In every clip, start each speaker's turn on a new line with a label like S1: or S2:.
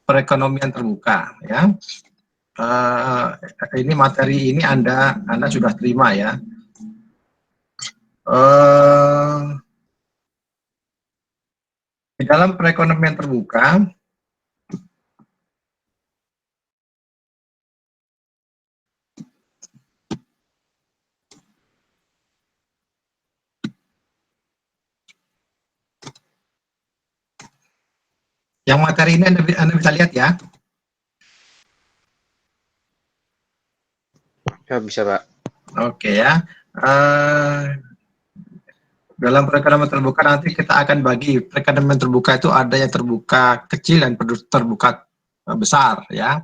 S1: perekonomian terbuka, ya. Ini materi ini Anda sudah terima, ya. Di dalam perekonomian terbuka, yang materi ini Anda bisa lihat, ya.
S2: Ya, bisa, Pak.
S1: Oke, ya. Dalam perekonomian terbuka nanti kita akan bagi perekonomian terbuka itu ada yang terbuka kecil dan terbuka besar, ya.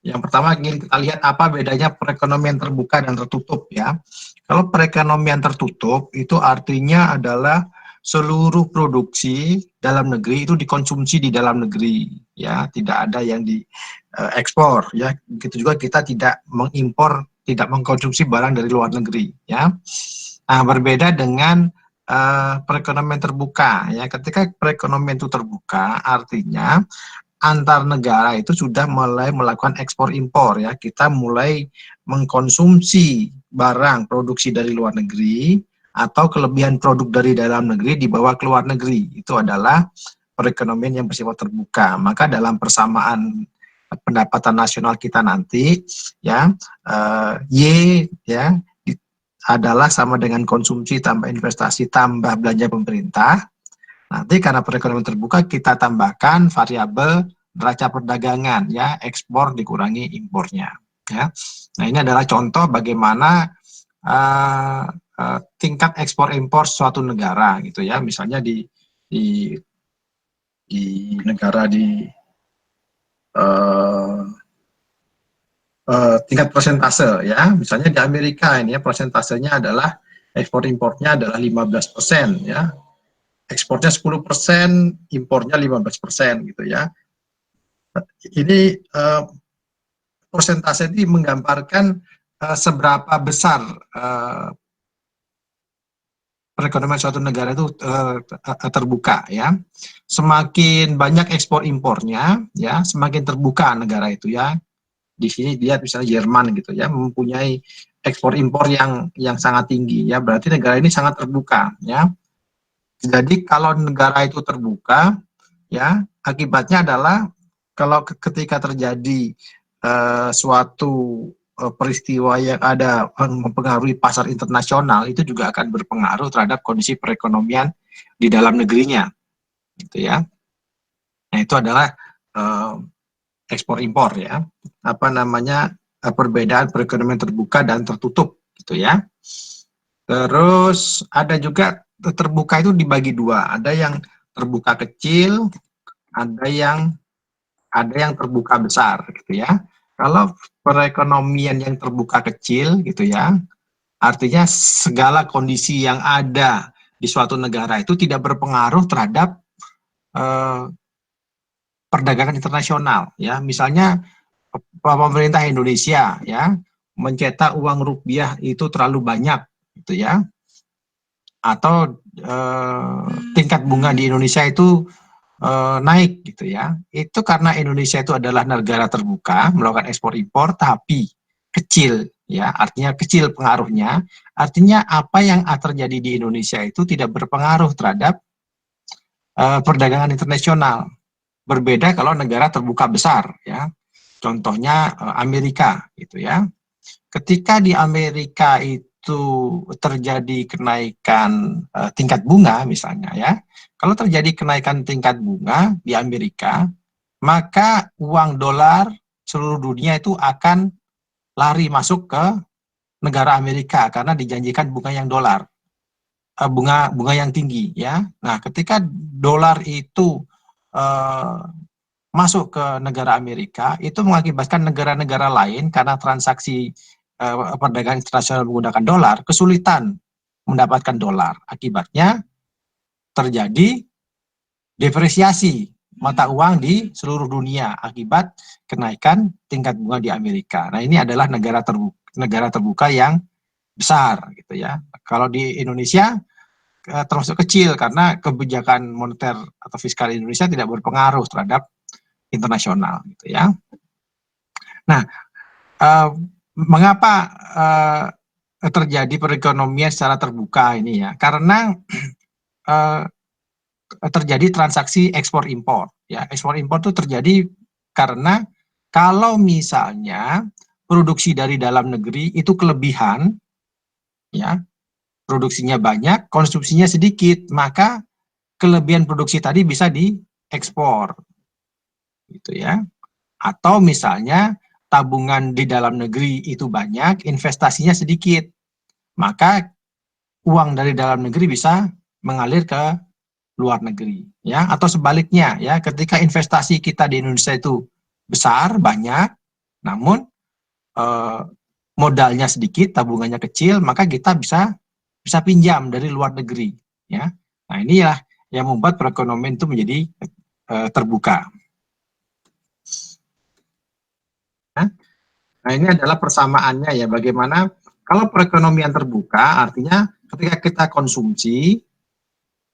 S1: Yang pertama ingin kita lihat apa bedanya perekonomian terbuka dan tertutup, ya. Kalau perekonomian tertutup itu artinya adalah seluruh produksi dalam negeri itu dikonsumsi di dalam negeri, ya, tidak ada yang diekspor, ya. Begitu juga kita tidak mengimpor, tidak mengkonsumsi barang dari luar negeri, ya. Nah, berbeda dengan perekonomian terbuka, ya. Ketika perekonomian itu terbuka, artinya antar negara itu sudah mulai melakukan ekspor impor, ya. Kita mulai mengkonsumsi barang produksi dari luar negeri atau kelebihan produk dari dalam negeri dibawa ke luar negeri. Itu adalah perekonomian yang bersifat terbuka. Maka dalam persamaan pendapatan nasional kita nanti, ya, Y, ya, adalah sama dengan konsumsi tambah investasi tambah belanja pemerintah. Nanti karena perekonomian terbuka kita tambahkan variabel neraca perdagangan, ya, ekspor dikurangi impornya, ya. Nah, ini adalah contoh bagaimana tingkat ekspor impor suatu negara, gitu, ya. Misalnya di negara di tingkat persentase, ya. Misalnya di Amerika ini, ya, persentasenya adalah ekspor impornya adalah 15%, ya. Ekspornya 10%, impornya 15%, gitu, ya. Ini persentase ini menggambarkan seberapa besar perekonomian suatu negara itu terbuka, ya. Semakin banyak ekspor impornya, ya, semakin terbuka negara itu, ya. Di sini lihat misalnya Jerman, gitu, ya, mempunyai ekspor impor yang sangat tinggi, ya. Berarti negara ini sangat terbuka, ya. Jadi kalau negara itu terbuka, ya, akibatnya adalah kalau ketika terjadi suatu peristiwa yang ada mempengaruhi pasar internasional, itu juga akan berpengaruh terhadap kondisi perekonomian di dalam negerinya, gitu, ya. Nah, itu adalah ekspor impor, ya. Apa namanya, perbedaan perekonomian terbuka dan tertutup, gitu, ya. Terus ada juga terbuka itu dibagi dua, ada yang terbuka kecil, ada yang terbuka besar, gitu, ya. Kalau perekonomian yang terbuka kecil, gitu, ya, artinya segala kondisi yang ada di suatu negara itu tidak berpengaruh terhadap perdagangan internasional, ya. Misalnya pemerintah Indonesia, ya, mencetak uang rupiah itu terlalu banyak, gitu, ya, atau tingkat bunga di Indonesia itu naik, gitu, ya. Itu karena Indonesia itu adalah negara terbuka melakukan ekspor impor tapi kecil, ya, artinya kecil pengaruhnya, artinya apa yang terjadi di Indonesia itu tidak berpengaruh terhadap perdagangan internasional. Berbeda kalau negara terbuka besar, ya. Contohnya Amerika, gitu, ya. Ketika di Amerika itu terjadi kenaikan tingkat bunga misalnya, ya. Kalau terjadi kenaikan tingkat bunga di Amerika, maka uang dolar seluruh dunia itu akan lari masuk ke negara Amerika karena dijanjikan bunga yang bunga yang tinggi, ya. Nah, ketika dolar itu masuk ke negara Amerika, itu mengakibatkan negara-negara lain karena transaksi perdagangan internasional menggunakan dolar kesulitan mendapatkan dolar. Akibatnya terjadi depresiasi mata uang di seluruh dunia akibat kenaikan tingkat bunga di Amerika. Nah, ini adalah negara terbuka yang besar, gitu, ya. Kalau di Indonesia termasuk kecil karena kebijakan moneter atau fiskal Indonesia tidak berpengaruh terhadap internasional, gitu ya. Nah, mengapa terjadi perekonomian secara terbuka ini ya? Karena terjadi transaksi ekspor impor. Ya, ekspor impor itu terjadi karena kalau misalnya produksi dari dalam negeri itu kelebihan, ya, produksinya banyak, konsumsinya sedikit, maka kelebihan produksi tadi bisa diekspor, gitu ya. Atau misalnya tabungan di dalam negeri itu banyak, investasinya sedikit, maka uang dari dalam negeri bisa mengalir ke luar negeri, ya. Atau sebaliknya, ya, ketika investasi kita di Indonesia itu besar, banyak, namun modalnya sedikit, tabungannya kecil, maka kita bisa pinjam dari luar negeri, ya. Nah, inilah yang membuat perekonomian itu menjadi terbuka. Nah, ini adalah persamaannya ya, bagaimana kalau perekonomian terbuka artinya ketika kita konsumsi,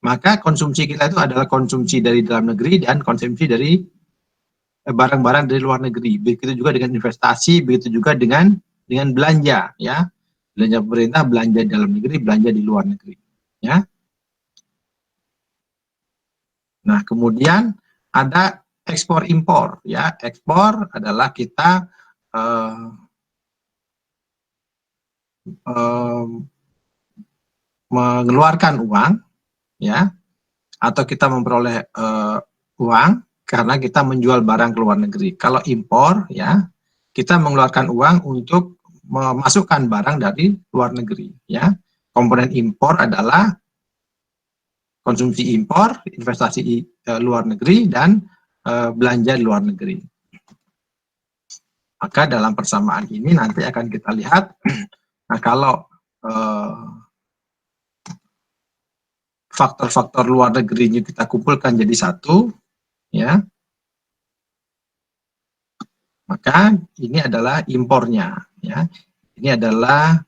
S1: maka konsumsi kita itu adalah konsumsi dari dalam negeri dan konsumsi dari barang-barang dari luar negeri. Begitu juga dengan investasi, begitu juga dengan belanja, ya. Belanja pemerintah, belanja di dalam negeri, belanja di luar negeri, ya. Nah, kemudian ada ekspor impor, ya. Ekspor adalah kita mengeluarkan uang, ya, atau kita memperoleh uang karena kita menjual barang ke luar negeri. Kalau impor, ya, kita mengeluarkan uang untuk memasukkan barang dari luar negeri, ya. Komponen impor adalah konsumsi impor, investasi luar negeri, dan belanja di luar negeri. Maka dalam persamaan ini nanti akan kita lihat, nah kalau faktor-faktor luar negerinya kita kumpulkan jadi satu, ya, maka ini adalah impornya, ya. Ini adalah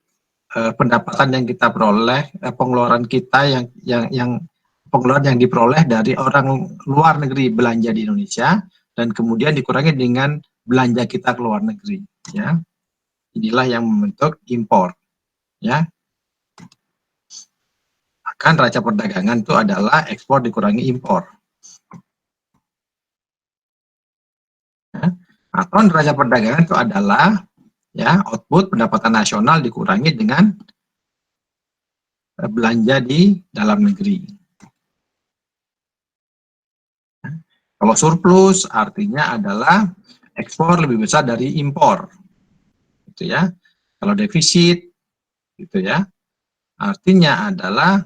S1: pendapatan yang kita peroleh, pengeluaran kita yang pengeluaran yang diperoleh dari orang luar negeri belanja di Indonesia dan kemudian dikurangi dengan belanja kita ke luar negeri, ya. Inilah yang membentuk impor, ya. Akan raca perdagangan itu adalah ekspor dikurangi impor, ya. Atau raca perdagangan itu adalah, ya, output pendapatan nasional dikurangi dengan belanja di dalam negeri. Kalau surplus artinya adalah ekspor lebih besar dari impor, gitu ya. Kalau defisit, gitu ya, artinya adalah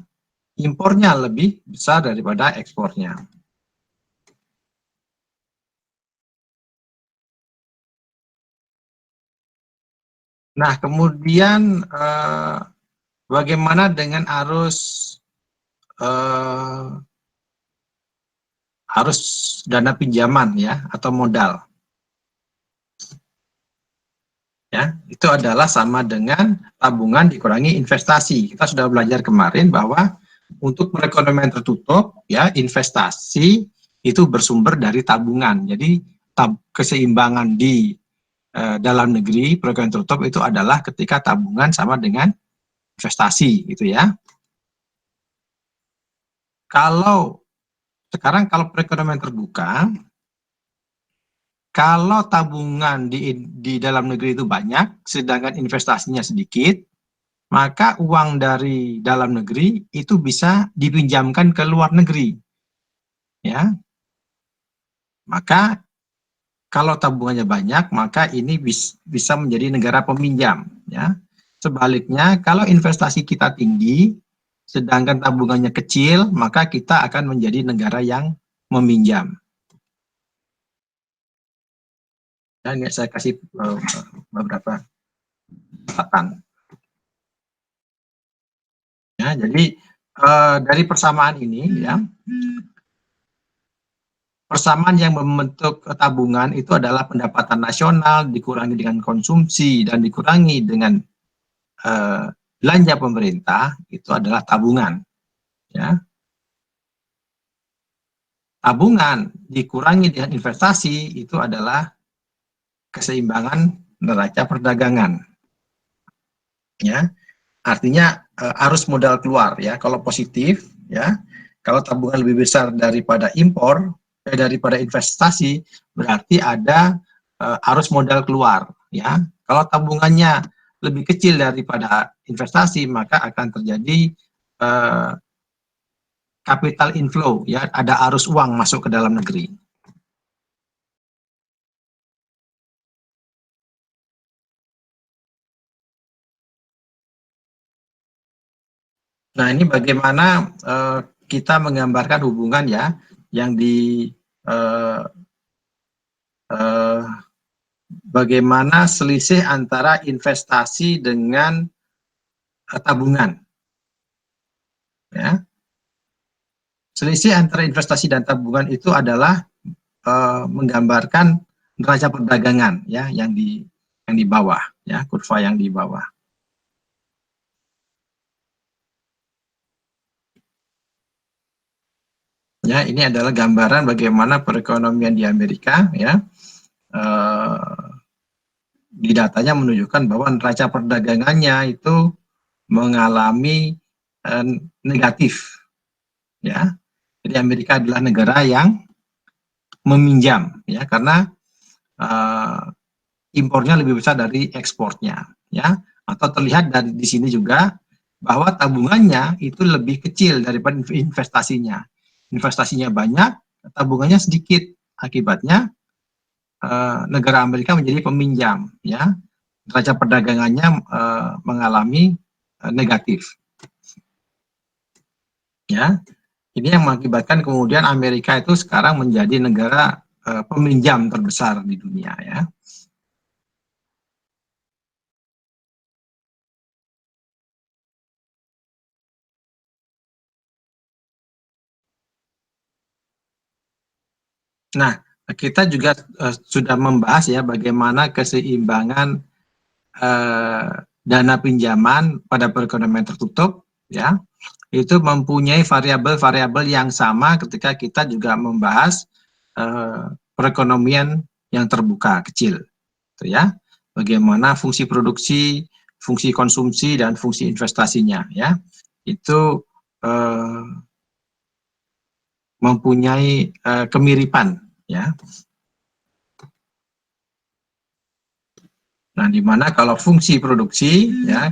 S1: impornya lebih besar daripada ekspornya. Nah, kemudian bagaimana dengan arus dana pinjaman, ya, atau modal? Ya, itu adalah sama dengan tabungan dikurangi investasi. Kita sudah belajar kemarin bahwa untuk perekonomian tertutup, ya, investasi itu bersumber dari tabungan. Jadi keseimbangan di dalam negeri perekonomian tertutup itu adalah ketika tabungan sama dengan investasi, gitu ya. Kalau sekarang kalau perekonomian terbuka, kalau tabungan di dalam negeri itu banyak, sedangkan investasinya sedikit, maka uang dari dalam negeri itu bisa dipinjamkan ke luar negeri, ya. Maka kalau tabungannya banyak, maka ini bisa menjadi negara peminjam, ya. Sebaliknya, kalau investasi kita tinggi, sedangkan tabungannya kecil, maka kita akan menjadi negara yang meminjam. Dan ini saya kasih beberapa catatan. Ya, jadi dari persamaan ini, ya, persamaan yang membentuk tabungan itu adalah pendapatan nasional dikurangi dengan konsumsi dan dikurangi dengan belanja pemerintah, itu adalah tabungan, ya. tabungan dikurangi dengan investasi, itu adalah keseimbangan neraca perdagangan. Ya, artinya arus modal keluar ya. Kalau positif ya, kalau tabungan lebih besar daripada impor, daripada investasi, berarti ada arus modal keluar ya. Kalau tabungannya lebih kecil daripada investasi, maka akan terjadi capital inflow ya, ada arus uang masuk ke dalam negeri. Nah, ini bagaimana kita menggambarkan hubungan ya yang di uh, uh, bagaimana selisih antara investasi dengan tabungan. Ya. Selisih antara investasi dan tabungan itu adalah menggambarkan neraca perdagangan ya yang di bawah ya, kurva yang di bawah. Ya, ini adalah gambaran bagaimana perekonomian di Amerika ya. Di datanya menunjukkan bahwa neraca perdagangannya itu mengalami negatif ya. Jadi Amerika adalah negara yang meminjam ya, karena impornya lebih besar dari ekspornya ya, atau terlihat dari di sini juga bahwa tabungannya itu lebih kecil daripada investasinya. Investasinya banyak, tabungannya sedikit. Akibatnya negara Amerika menjadi peminjam ya, neraca perdagangannya mengalami negatif ya. Ini yang mengakibatkan kemudian Amerika itu sekarang menjadi negara peminjam terbesar di dunia ya. Nah, kita juga sudah membahas ya bagaimana keseimbangan dana pinjaman pada perekonomian tertutup ya. Itu mempunyai variabel-variabel yang sama ketika kita juga membahas perekonomian yang terbuka kecil, gitu ya. Bagaimana fungsi produksi, fungsi konsumsi dan fungsi investasinya ya. Itu mempunyai kemiripan ya. Nah, di mana kalau fungsi produksi ya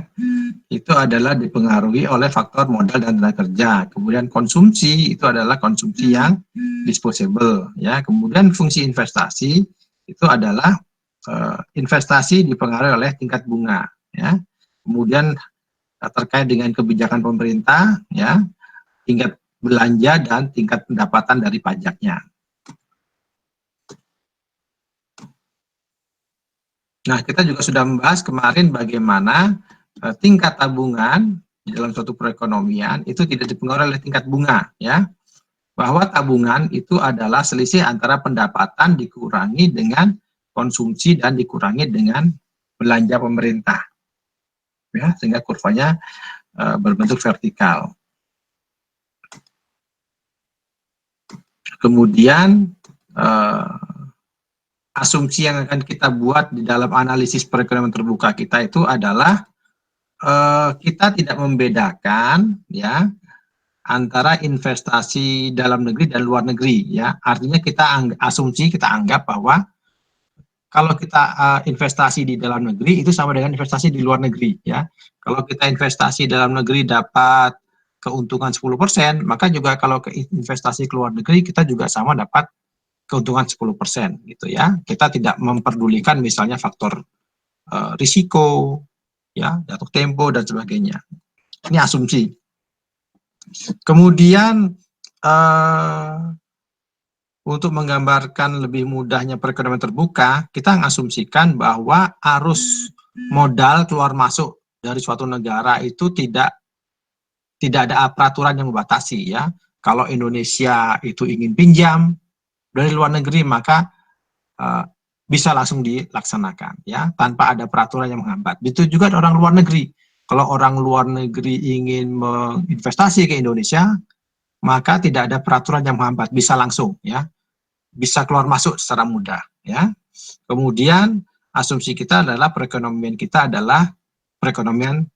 S1: itu adalah dipengaruhi oleh faktor modal dan tenaga kerja. Kemudian konsumsi itu adalah konsumsi yang disposable ya. Kemudian fungsi investasi itu adalah investasi dipengaruhi oleh tingkat bunga ya. Kemudian terkait dengan kebijakan pemerintah ya, tingkat belanja dan tingkat pendapatan dari pajaknya. Nah, kita juga sudah membahas kemarin bagaimana tingkat tabungan di dalam suatu perekonomian itu tidak dipengaruhi oleh tingkat bunga, ya. Bahwa tabungan itu adalah selisih antara pendapatan dikurangi dengan konsumsi dan dikurangi dengan belanja pemerintah, ya, sehingga kurvanya berbentuk vertikal. Kemudian asumsi yang akan kita buat di dalam analisis perekonomian terbuka kita itu adalah kita tidak membedakan ya antara investasi dalam negeri dan luar negeri ya. Artinya kita asumsi kita anggap bahwa kalau kita investasi di dalam negeri itu sama dengan investasi di luar negeri ya. Kalau kita investasi dalam negeri dapat keuntungan 10%, maka juga kalau ke investasi ke luar negeri kita juga sama dapat keuntungan 10% gitu ya. Kita tidak memperdulikan misalnya faktor risiko ya, jatuh tempo dan sebagainya. Ini asumsi. Kemudian untuk menggambarkan lebih mudahnya perekonomian terbuka, kita mengasumsikan bahwa arus modal keluar masuk dari suatu negara itu tidak ada peraturan yang membatasi ya. Kalau Indonesia itu ingin pinjam dari luar negeri, maka bisa langsung dilaksanakan ya, tanpa ada peraturan yang menghambat. Itu juga orang luar negeri. Kalau orang luar negeri ingin menginvestasi ke Indonesia, maka tidak ada peraturan yang menghambat, bisa langsung ya, bisa keluar masuk secara mudah ya. Kemudian asumsi kita adalah perekonomian kita adalah perekonomian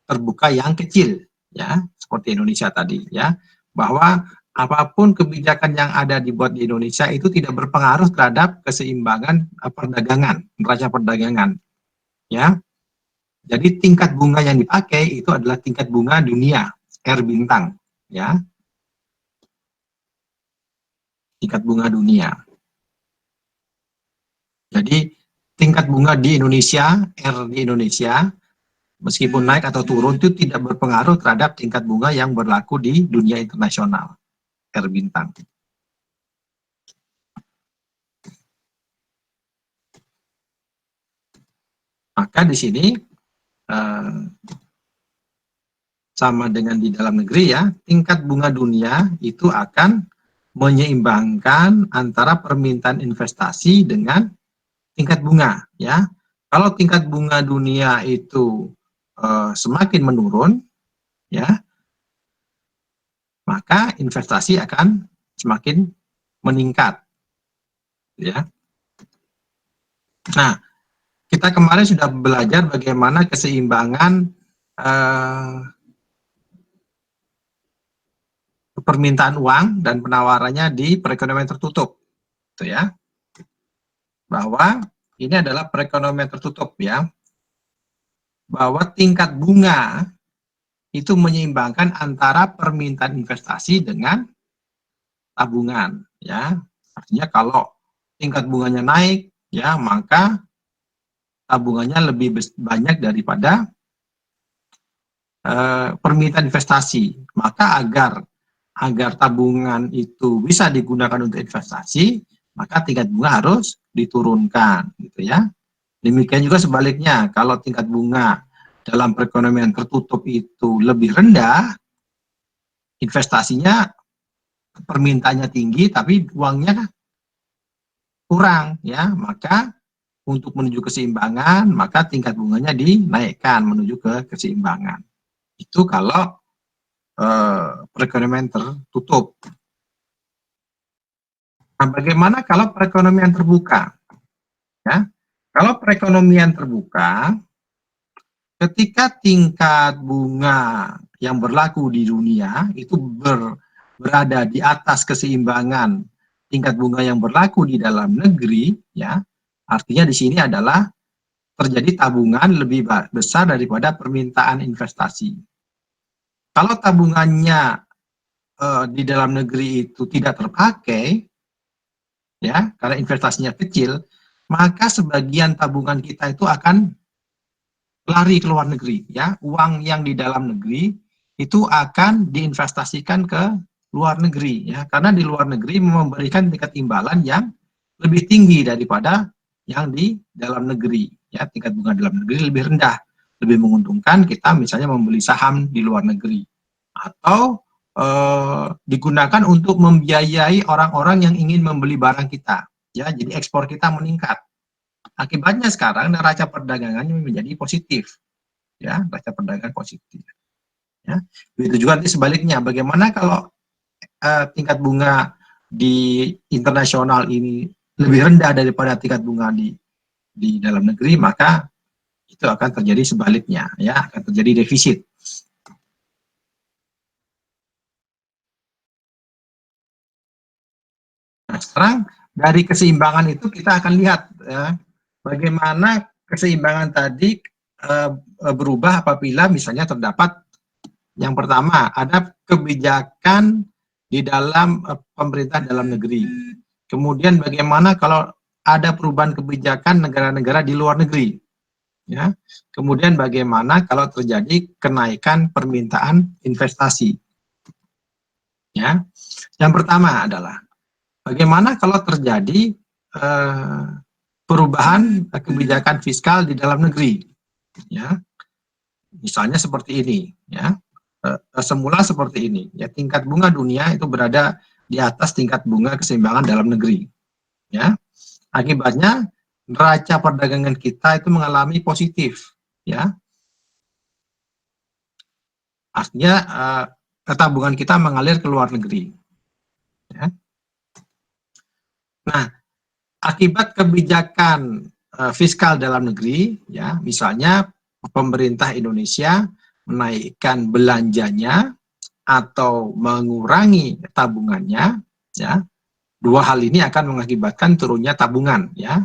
S1: terbuka yang kecil ya, seperti Indonesia tadi ya, bahwa apapun kebijakan yang ada dibuat di Indonesia itu tidak berpengaruh terhadap keseimbangan perdagangan, neraca perdagangan ya. Jadi tingkat bunga yang dipakai itu adalah tingkat bunga dunia, R bintang ya, tingkat bunga dunia. Jadi tingkat bunga di Indonesia, R di Indonesia, meskipun naik atau turun itu tidak berpengaruh terhadap tingkat bunga yang berlaku di dunia internasional, R bintang. Maka di sini sama dengan di dalam negeri ya, tingkat bunga dunia itu akan menyeimbangkan antara permintaan investasi dengan tingkat bunga ya. Kalau tingkat bunga dunia itu semakin menurun ya, maka investasi akan semakin meningkat ya. Nah, kita kemarin sudah belajar bagaimana keseimbangan permintaan uang dan penawarannya di perekonomian tertutup, gitu ya. Bahwa ini adalah perekonomian tertutup ya, bahwa tingkat bunga itu menyeimbangkan antara permintaan investasi dengan tabungan ya. Artinya kalau tingkat bunganya naik ya, maka tabungannya lebih banyak daripada permintaan investasi. Maka agar tabungan itu bisa digunakan untuk investasi, maka tingkat bunga harus diturunkan gitu ya. Demikian juga sebaliknya, kalau tingkat bunga dalam perekonomian tertutup itu lebih rendah, investasinya permintaannya tinggi tapi uangnya kurang ya, maka untuk menuju keseimbangan maka tingkat bunganya dinaikkan menuju ke keseimbangan. Itu kalau perekonomian tertutup. Nah, bagaimana kalau perekonomian terbuka? Ya, kalau perekonomian terbuka, ketika tingkat bunga yang berlaku di dunia itu berada di atas keseimbangan tingkat bunga yang berlaku di dalam negeri, ya, artinya di sini adalah terjadi tabungan lebih besar daripada permintaan investasi. Kalau tabungannya di dalam negeri itu tidak terpakai, ya, karena investasinya kecil, maka sebagian tabungan kita itu akan lari ke luar negeri, ya. Uang yang di dalam negeri itu akan diinvestasikan ke luar negeri, ya, karena di luar negeri memberikan tingkat imbalan yang lebih tinggi daripada yang di dalam negeri, ya. Tingkat bunga dalam negeri lebih rendah, lebih menguntungkan kita misalnya membeli saham di luar negeri atau digunakan untuk membiayai orang-orang yang ingin membeli barang kita, ya. Jadi ekspor kita meningkat. Akibatnya sekarang neraca perdagangannya menjadi positif, ya, neraca perdagangan positif. Ya. Begitu juga nanti sebaliknya, bagaimana kalau tingkat bunga di internasional ini lebih rendah daripada tingkat bunga di dalam negeri, maka itu akan terjadi sebaliknya, ya, akan terjadi defisit. Nah, sekarang dari keseimbangan itu kita akan lihat ya, bagaimana keseimbangan tadi berubah apabila misalnya terdapat yang pertama ada kebijakan di dalam pemerintah dalam negeri. Kemudian bagaimana kalau ada perubahan kebijakan negara-negara di luar negeri. Ya. Kemudian bagaimana kalau terjadi kenaikan permintaan investasi. Ya. Yang pertama adalah bagaimana kalau terjadi perubahan kebijakan fiskal di dalam negeri, ya, misalnya seperti ini, ya, semula seperti ini, ya, tingkat bunga dunia itu berada di atas tingkat bunga keseimbangan dalam negeri, ya, akibatnya neraca perdagangan kita itu mengalami positif, ya, artinya tabungan kita mengalir ke luar negeri. Ya. Nah, akibat kebijakan fiskal dalam negeri, ya, misalnya pemerintah Indonesia menaikkan belanjanya atau mengurangi tabungannya, ya, dua hal ini akan mengakibatkan turunnya tabungan, ya.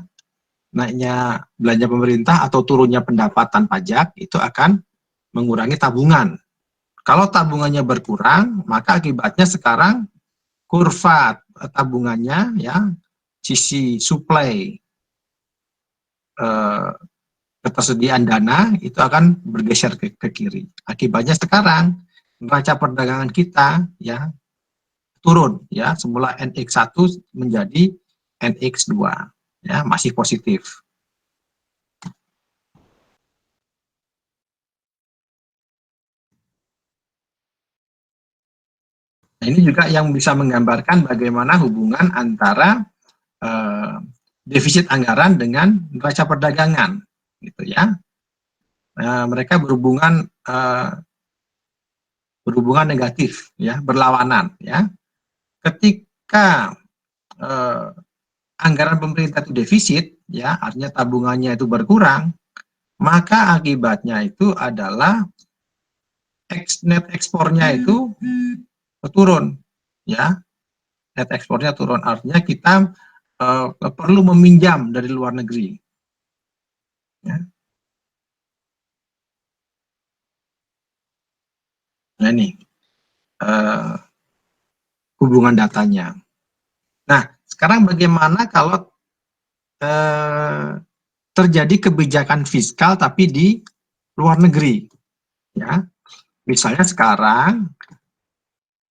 S1: Naiknya belanja pemerintah atau turunnya pendapatan pajak itu akan mengurangi tabungan. Kalau tabungannya berkurang, maka akibatnya sekarang kurva tabungannya, ya, sisi supply ketersediaan dana itu akan bergeser ke kiri. Akibatnya sekarang neraca perdagangan kita, ya, turun, ya, semula NX1 menjadi NX2, ya, masih positif. Nah, ini juga yang bisa menggambarkan bagaimana hubungan antara eh, defisit anggaran dengan neraca perdagangan, gitu ya. Mereka berhubungan negatif, ya, berlawanan, ya. Ketika eh, anggaran pemerintah itu defisit, ya, artinya tabungannya itu berkurang, maka akibatnya itu adalah net ekspornya itu turun, ya, net ekspornya turun, artinya kita perlu meminjam dari luar negeri, ya. Nah, ini uh, hubungan datanya. Nah, sekarang bagaimana kalau terjadi kebijakan fiskal tapi di luar negeri, ya. Misalnya sekarang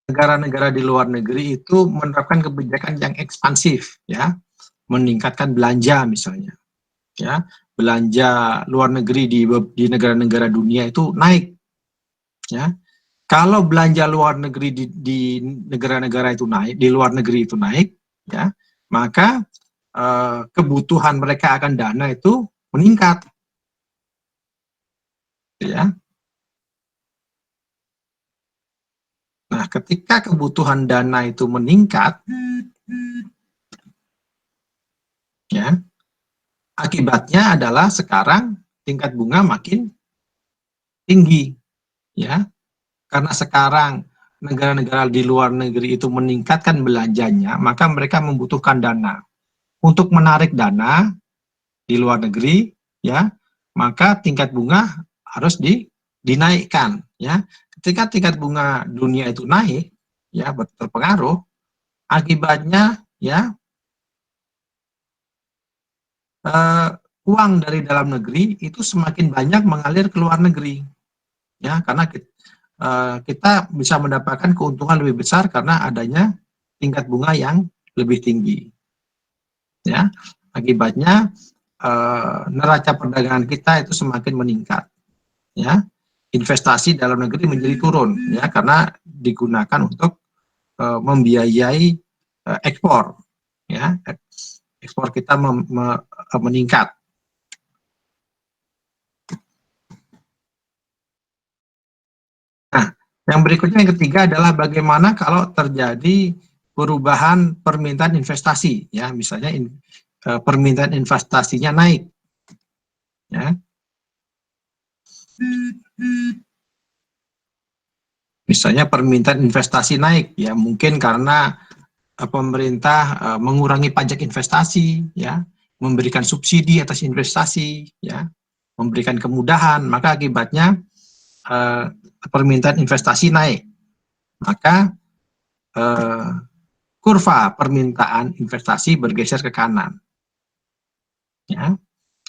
S1: negara-negara di luar negeri itu menerapkan kebijakan yang ekspansif, ya, meningkatkan belanja misalnya, ya, belanja luar negeri di negara-negara dunia itu naik, ya. Kalau belanja luar negeri di negara-negara itu naik, di luar negeri itu naik, ya, maka kebutuhan mereka akan dana itu meningkat, ya. Nah, ketika kebutuhan dana itu meningkat, ya, akibatnya adalah sekarang tingkat bunga makin tinggi, ya, karena sekarang negara-negara di luar negeri itu meningkatkan belanjanya, maka mereka membutuhkan dana. Untuk menarik dana di luar negeri, ya, maka tingkat bunga harus dinaikkan, ya. Ketika tingkat bunga dunia itu naik, ya, berpengaruh, akibatnya, ya, uh, uang dari dalam negeri itu semakin banyak mengalir ke luar negeri, ya, karena kita bisa mendapatkan keuntungan lebih besar karena adanya tingkat bunga yang lebih tinggi, ya. Akibatnya neraca perdagangan kita itu semakin meningkat, ya. Investasi dalam negeri menjadi turun, ya, karena digunakan untuk membiayai ekspor, ya. Ekspor kita meningkat. Nah, yang berikutnya, yang ketiga adalah bagaimana kalau terjadi perubahan permintaan investasi, ya, misalnya permintaan investasinya naik, ya. Misalnya permintaan investasi naik, ya, mungkin karena pemerintah mengurangi pajak investasi, ya, memberikan subsidi atas investasi, ya, memberikan kemudahan, maka akibatnya permintaan investasi naik, maka kurva permintaan investasi bergeser ke kanan, ya.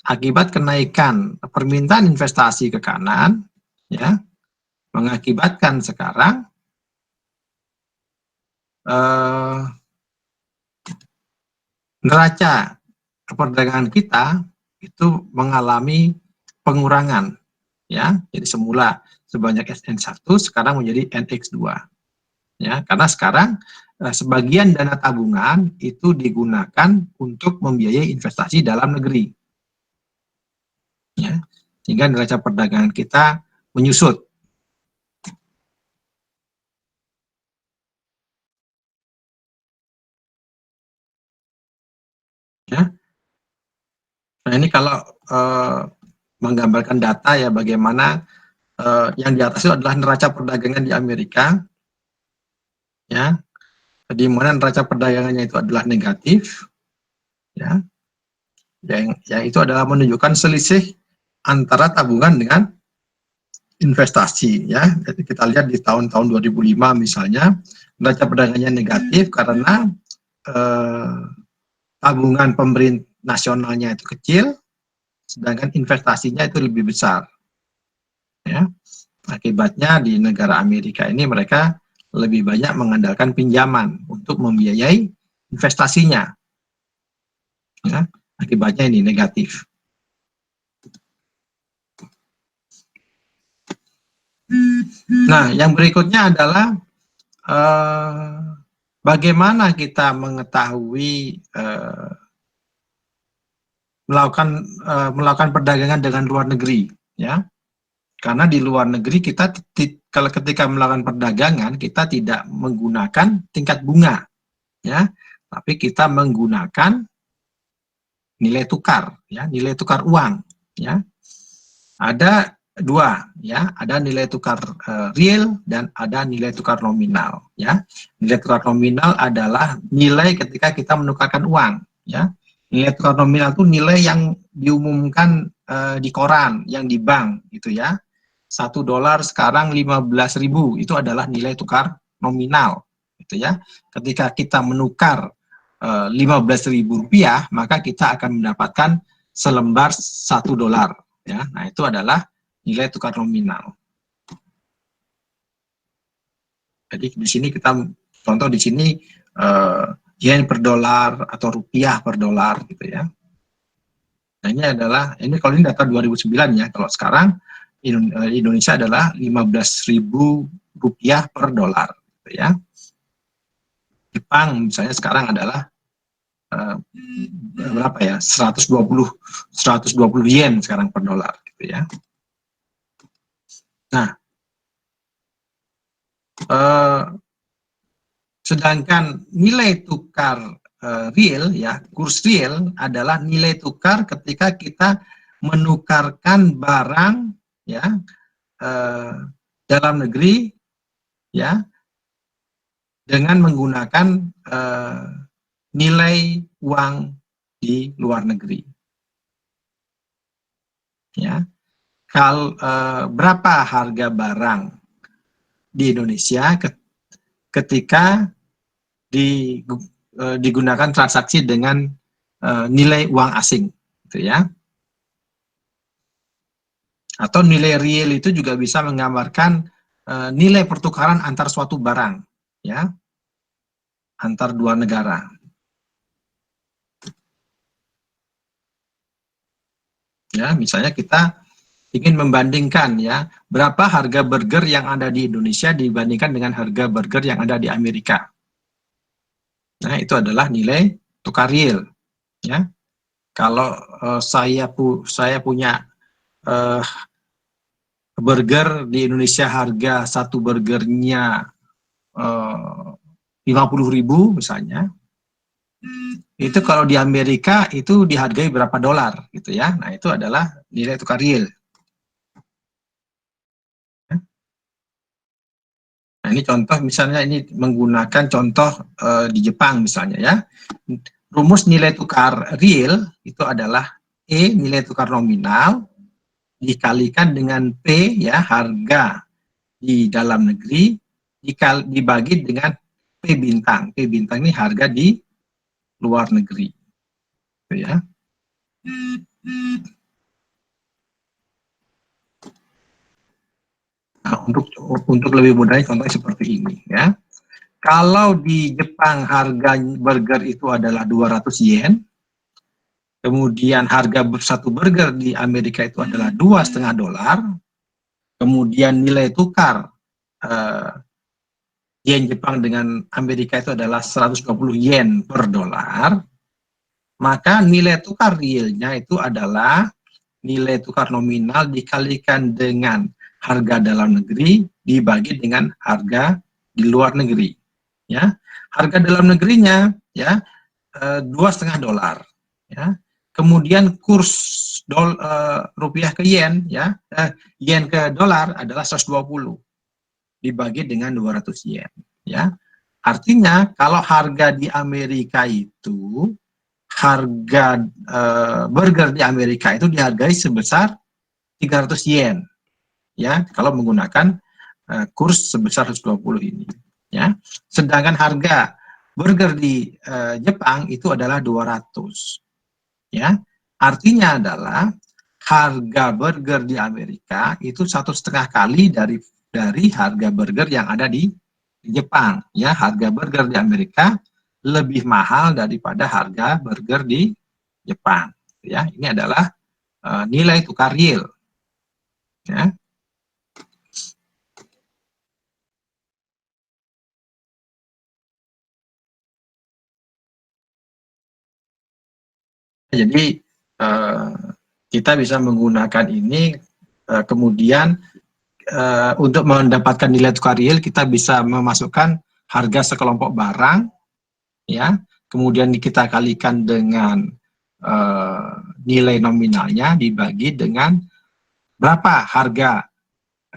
S1: Akibat kenaikan permintaan investasi ke kanan, ya, mengakibatkan sekarang neraca perdagangan kita itu mengalami pengurangan, ya. Jadi semula sebanyak SN1 sekarang menjadi NX2, ya, karena sekarang sebagian dana tabungan itu digunakan untuk membiayai investasi dalam negeri, ya, sehingga neraca perdagangan kita menyusut. Ya. Nah ini kalau menggambarkan data ya bagaimana yang di atas itu adalah neraca perdagangan di Amerika, ya, di mana neraca perdagangannya itu adalah negatif, ya, yang itu adalah menunjukkan selisih antara tabungan dengan investasi, ya. Jadi kita lihat di tahun-tahun 2005 misalnya neraca perdagangannya negatif karena eh, tabungan pemerintah nasionalnya itu kecil, sedangkan investasinya itu lebih besar, ya. Akibatnya di negara Amerika ini mereka lebih banyak mengandalkan pinjaman untuk membiayai investasinya, ya. Akibatnya ini negatif. Nah, yang berikutnya adalah bagaimana kita mengetahui melakukan perdagangan dengan luar negeri, ya. Karena di luar negeri kita kalau ketika melakukan perdagangan kita tidak menggunakan tingkat bunga, ya, tapi kita menggunakan nilai tukar, ya, nilai tukar uang, ya. Ada dua, ya, ada nilai tukar real dan ada nilai tukar nominal, ya. Nilai tukar nominal adalah nilai ketika kita menukarkan uang, ya. Nilai tukar nominal itu nilai yang diumumkan di koran, yang di bank, gitu ya. $1 sekarang 15.000, itu adalah nilai tukar nominal, gitu ya. Ketika kita menukar 15.000 rupiah, maka kita akan mendapatkan selembar $1, ya. Nah, itu adalah nilai tukar nominal. Jadi di sini kita contoh di sini yen per dolar atau rupiah per dolar, gitu ya. Nah, ini kalau ini data 2009 ya. Kalau sekarang Indonesia adalah 15.000 rupiah per dolar, gitu ya. Jepang misalnya sekarang adalah berapa ya, 120 yen sekarang per dolar, gitu ya. Nah, sedangkan nilai tukar real, ya, kurs real adalah nilai tukar ketika kita menukarkan barang, ya, dalam negeri, ya, dengan menggunakan nilai uang di luar negeri, ya. Berapa harga barang di Indonesia ketika digunakan transaksi dengan nilai uang asing, gitu ya. Atau nilai real itu juga bisa menggambarkan nilai pertukaran antar suatu barang, ya, antar dua negara. Ya, misalnya kita ingin membandingkan, ya, berapa harga burger yang ada di Indonesia dibandingkan dengan harga burger yang ada di Amerika. Nah, itu adalah nilai tukar real, ya. Kalau saya punya burger di Indonesia, harga satu burgernya 50.000 misalnya, itu kalau di Amerika itu dihargai berapa dolar, gitu ya. Nah, itu adalah nilai tukar real. Nah, ini contoh misalnya, ini menggunakan contoh di Jepang misalnya, ya. Rumus nilai tukar real itu adalah E, nilai tukar nominal, dikalikan dengan P, ya, harga di dalam negeri, dibagi dengan P bintang. P bintang ini harga di luar negeri, gitu ya. Nah, untuk lebih mudahnya contohnya seperti ini, ya. Kalau di Jepang harga burger itu adalah 200 yen, kemudian harga satu burger di Amerika itu adalah $2,5, kemudian nilai tukar yen Jepang dengan Amerika itu adalah 120 yen per dolar, maka nilai tukar realnya itu adalah nilai tukar nominal dikalikan dengan harga dalam negeri dibagi dengan harga di luar negeri, ya. Harga dalam negerinya, ya, $2,5, ya. Kemudian kurs rupiah ke yen, ya, yen ke dolar adalah 120 dibagi dengan 200 yen, ya. Artinya kalau harga di Amerika itu, harga burger di Amerika itu dihargai sebesar 300 yen, ya, kalau menggunakan kurs sebesar 120 ini, ya. Sedangkan harga burger di Jepang itu adalah 200, ya. Artinya adalah harga burger di Amerika itu 1,5 kali dari harga burger yang ada di Jepang, ya. Harga burger di Amerika lebih mahal daripada harga burger di Jepang, ya. Ini adalah nilai tukar real, ya. Jadi kita bisa menggunakan ini, kemudian untuk mendapatkan nilai tukar real kita bisa memasukkan harga sekelompok barang, ya, kemudian kita kalikan dengan nilai nominalnya dibagi dengan berapa harga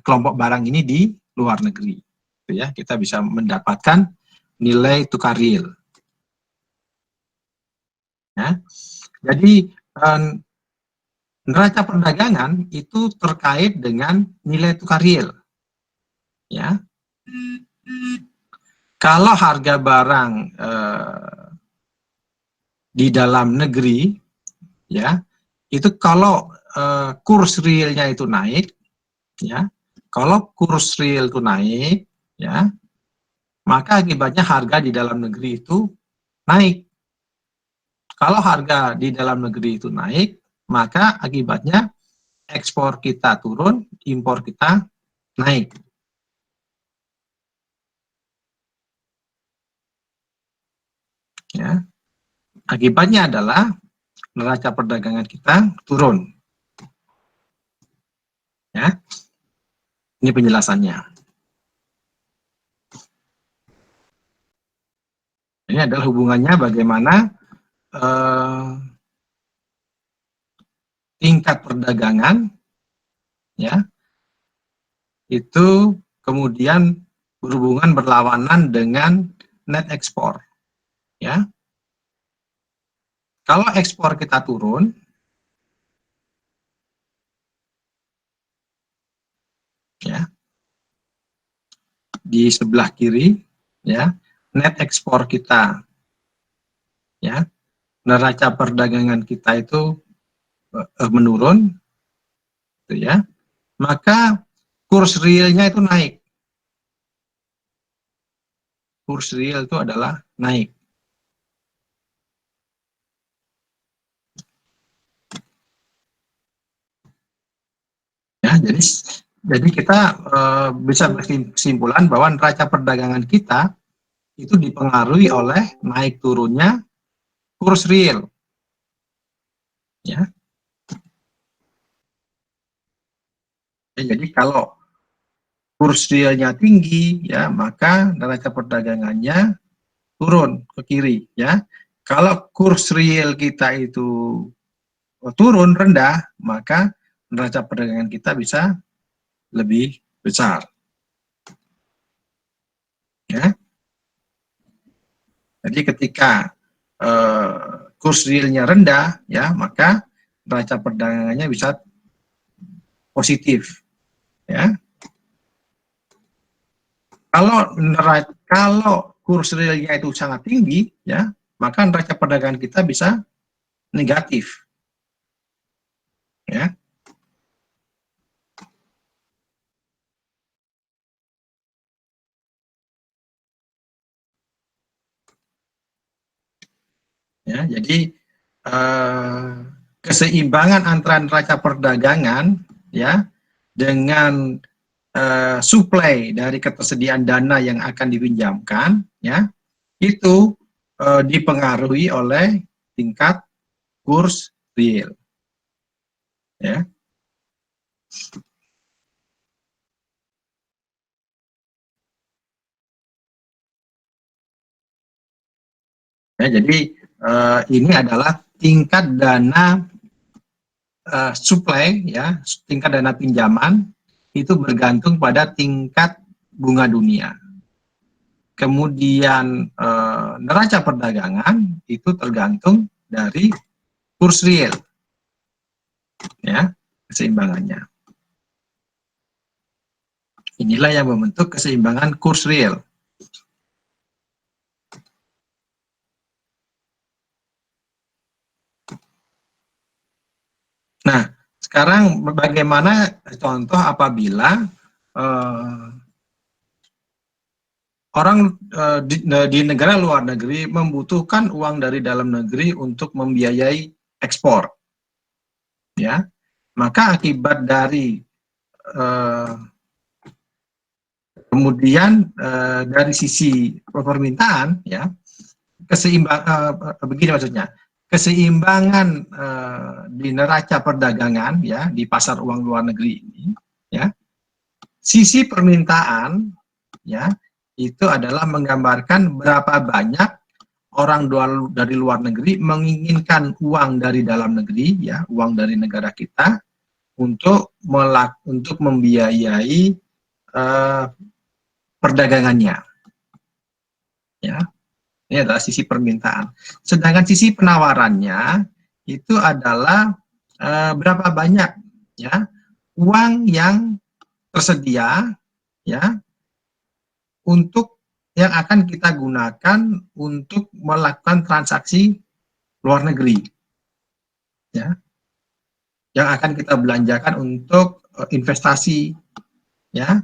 S1: kelompok barang ini di luar negeri, ya. Kita bisa mendapatkan nilai tukar real, ya. Jadi neraca perdagangan itu terkait dengan nilai tukar real, ya. Kalau harga barang di dalam negeri, ya, itu kalau kurs realnya itu naik, ya, kalau kurs real itu naik, ya, maka akibatnya harga di dalam negeri itu naik. Kalau harga di dalam negeri itu naik, maka akibatnya ekspor kita turun, impor kita naik, ya. Akibatnya adalah neraca perdagangan kita turun, ya. Ini penjelasannya. Ini adalah hubungannya bagaimana tingkat perdagangan, ya, itu kemudian berhubungan berlawanan dengan net ekspor, ya. Kalau ekspor kita turun, ya, di sebelah kiri, ya, net ekspor kita, ya, neraca perdagangan kita itu menurun, gitu, ya, maka kurs realnya itu naik. Kurs real itu adalah naik. Ya, jadi kita bisa berkesimpulan bahwa neraca perdagangan kita itu dipengaruhi oleh naik turunnya kurs real, ya. Jadi kalau kurs realnya tinggi, ya, maka neraca perdagangannya turun ke kiri, ya. Kalau kurs real kita itu turun rendah, maka neraca perdagangan kita bisa lebih besar, ya. Jadi ketika kurs realnya rendah, ya, maka neraca perdagangannya bisa positif, ya. Kalau kurs realnya itu sangat tinggi, ya, maka neraca perdagangan kita bisa negatif, ya. Ya, jadi keseimbangan antara neraca perdagangan, ya, dengan supply dari ketersediaan dana yang akan dipinjamkan, ya, itu dipengaruhi oleh tingkat kurs real, ya. Ya, jadi ini adalah tingkat dana supply, ya, tingkat dana pinjaman itu bergantung pada tingkat bunga dunia. Kemudian neraca perdagangan itu tergantung dari kurs real, ya, keseimbangannya. Inilah yang membentuk keseimbangan kurs real. Nah, sekarang bagaimana contoh apabila orang di negara luar negeri membutuhkan uang dari dalam negeri untuk membiayai ekspor, ya, maka akibat dari kemudian dari sisi permintaan, ya, begini maksudnya, keseimbangan di neraca perdagangan, ya, di pasar uang luar negeri ini, ya, sisi permintaan, ya, itu adalah menggambarkan berapa banyak orang dari luar negeri menginginkan uang dari dalam negeri, ya, uang dari negara kita untuk membiayai perdagangannya, ya. Ini adalah sisi permintaan. Sedangkan sisi penawarannya itu adalah berapa banyak, ya, uang yang tersedia, ya, untuk yang akan kita gunakan untuk melakukan transaksi luar negeri, ya, yang akan kita belanjakan untuk investasi, ya,